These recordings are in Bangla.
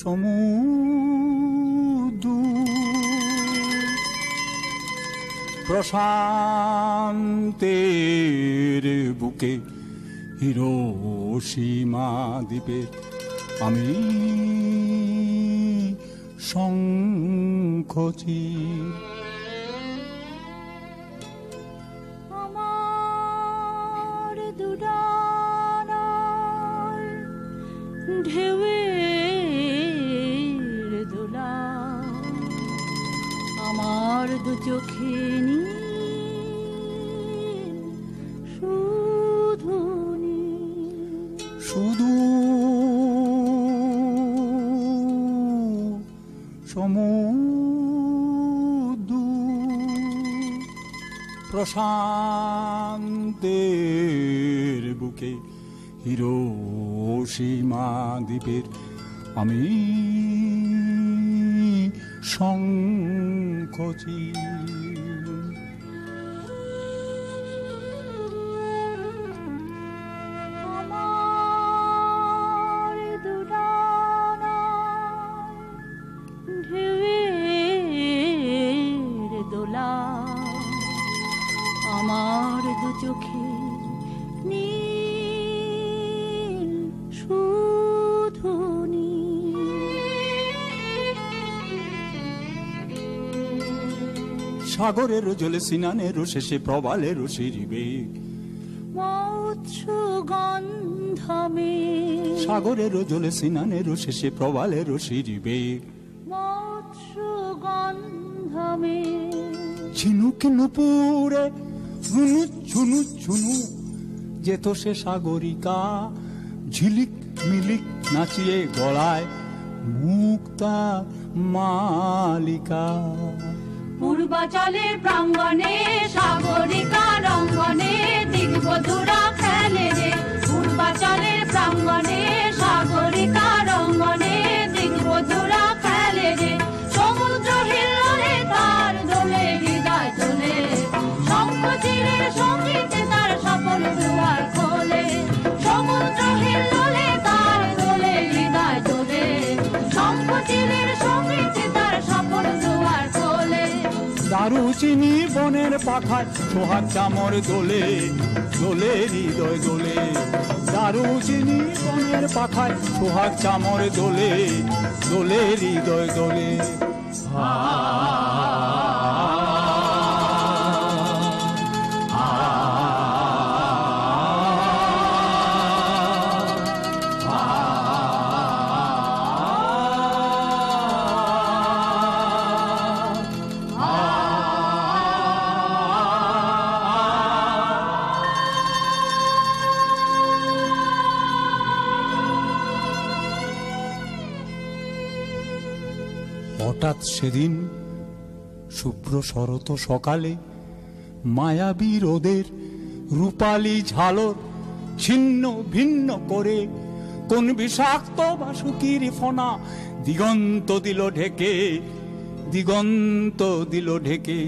সমুদ্র প্রশান্তের বুকে হিরোশিমা দ্বীপের আমি শঙ্খচির। আমার দুডানার ঢেউয়ের দোলা, আমার দু চোখে শুধু সমুদ্র প্রশান্তের বুকে হিরোশিমা দ্বীপের আমি শঙ্খচির। আমার দু চোখে নীল শুধু সাগরের জলে সিনানের শেষে প্রবালের শিরিবে মৎস্য গন্ধমে, সাগরের জলে সিনানের শেষে প্রবালের শিরিবে মৎস্য গন্ধমে, ঝিনুক নুপুরে ঝুনু ঝুনু ঝুনু যেত সে সাগরিকা, ঝিলিক মিলিক নাচিয়ে গলায় মুক্তা মালিকা। পূর্বাচলের প্রাঙ্গণে সাগরিকা রঙ্গনে দিগ্বধূরা খেলে রে, পূর্বাচলের প্রাঙ্গণে সাগরিকা রঙ্গনে দিগ্বধূরা খেলে রে, সমুদ্র হিল্লোলে তার দোলে হৃদয় তোলে, শঙ্খচিরের সঙ্গীতে তার সফল দুয়ার খোলে, সমুদ্র হিল্লোলে তার দোলে হৃদয় তোলে, শঙ্খচিরের সঙ্গীতে তার সফল দুয়ার খোলে। দারুচিনি বনের পাখায় সোহাগ চামর দোলে, দোলে হৃদয় দোলে, দারুচিনি বনের পাখায় সোহাগ চামর দোলে, দোলে হৃদয় দোলে। হঠাৎ সেদিন শুভ্র শরৎ সকালে মায়াবী রোদের রূপালী ঝালর ছিন্ন ভিন্ন করে কোন বিষাক্ত বাসুকির ফনা দিগন্ত দিল ঢেকে, দিগন্ত দিল ঢেকে।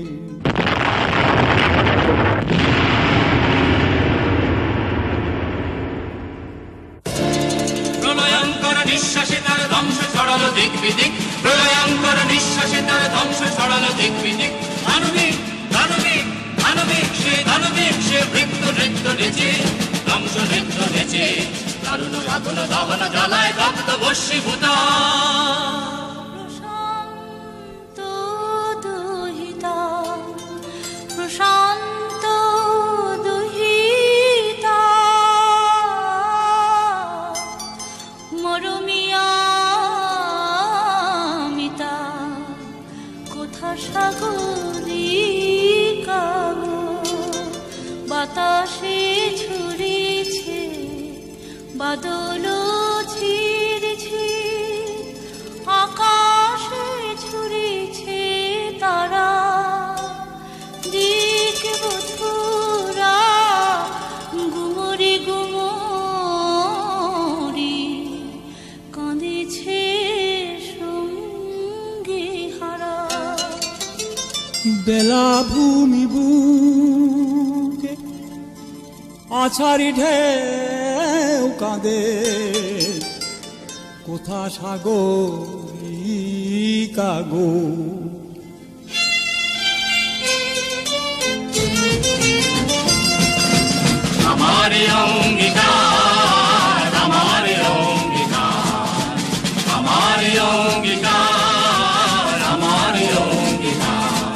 প্রলয়ঙ্কর নিঃশ্বাসে তার ধ্বংস ছড়ালো দিক বিদিক, প্রলয়ঙ্কর নিঃশ্বাসে তার ধ্বংস ছড়ালো দিক বিদিক। দানবিক দানবিক দানবিক সে দানবিক সে বৃক্ষ নৃত্য নেচে, ধ্বংস নৃত্য নেচে, দারুণ আগুন দহন জ্বালায় রক্ত বর্ষীভূতা। প্রশান্ত দুহিতা, প্রশান্ত দুহিতা, মরমিয়া মিতা, কোথা সাগরিকা বাতাসে ছুড়েছে বাদল ছিড়ছে, আকাশে ছুড়েছে তারা, দিক বধূরা গুমরি গুমরি কাঁদেছে সঙ্গী হারা। বেলা ভূমি বুকে আছাড়ি ঢেউ কাঁদে, কোথা সাগরিকাগো আমার অঙ্গীকার, আমার অঙ্গীকার, আমার অঙ্গীকার, আমার অঙ্গীকার।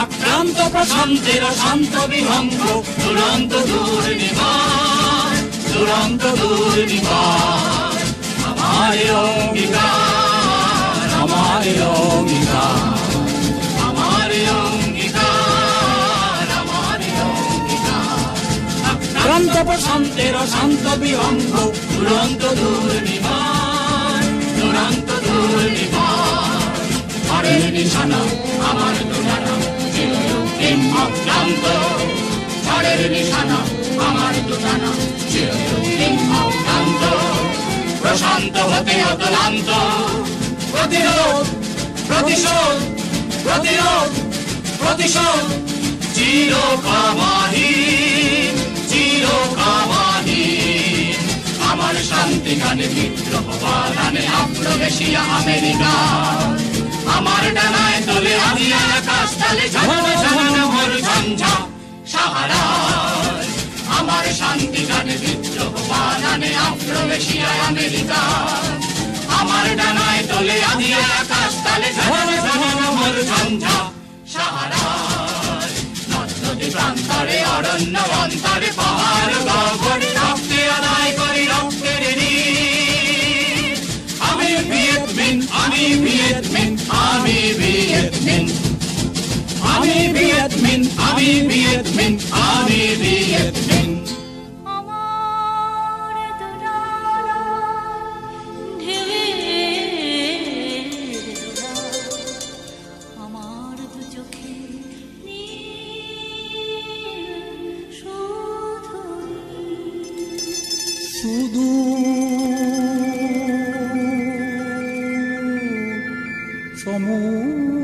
আক্রান্ত প্রশান্তের শান্ত বিহঙ্গ, দুরন্ত দুর্নিবার, দুরন্ত দুর্নিবার। আমার অঙ্গীকার, আমার অঙ্গীকার, আমার অঙ্গীকার, আমার অঙ্গীকার। আক্রান্ত প্রশান্তের শান্ত বিহঙ্গ, দুরন্ত দুর্নিবার, দুরন্ত দুর্নিবার। ঝড়ের নিশানা আমার দুরানা, চিরদিন অক্লান্ত। ঝড়ের নিশানা আমার দুরানা, চিরদিন অক্লান্ত। প্রশান্ত হতে অতলান্ত, প্রতিরোধ, প্রতিশোধ, প্রতিরোধ, প্রতিশোধ। চিরকামাহীন, চিরকামাহীন। আমার শান্তি গানে বিদ্রোহ বাগানে আফ্রোএশিয়া আমেরিকা। আমার ডানায় তোলে আজিয়া আকাশ তালে ঝাঁঝানো ঝাঁঝানো ভোর ঝঞ্ঝা সাহারা। আমার শান্তি গানে বিদ্রোহ বাগানে আফ্রোএশিয়া আমেরিকা। আমার ডানায় তোলে আজিয়া আকাশ তালে ঝাঁঝানো ঝাঁঝানো ভোর ঝঞ্ঝা সাহারা। নদী প্রান্তরে অরণ্য অন্তরে পাহাড় গগনে রক্তে আদায় করি রক্তের ঋণ। আমি ভিয়েত মিন, আমি ভিয়েত মিন, আমি ভিয়েত মিন, আমি ভিয়েত মিন, আমি ভিয়েত মিন, আমি ভিয়েত মিন। আমার দুরানা ঢেউয়ের দুরানা, আমার দু চোখে নীল শুধু শুধু সমুদ্র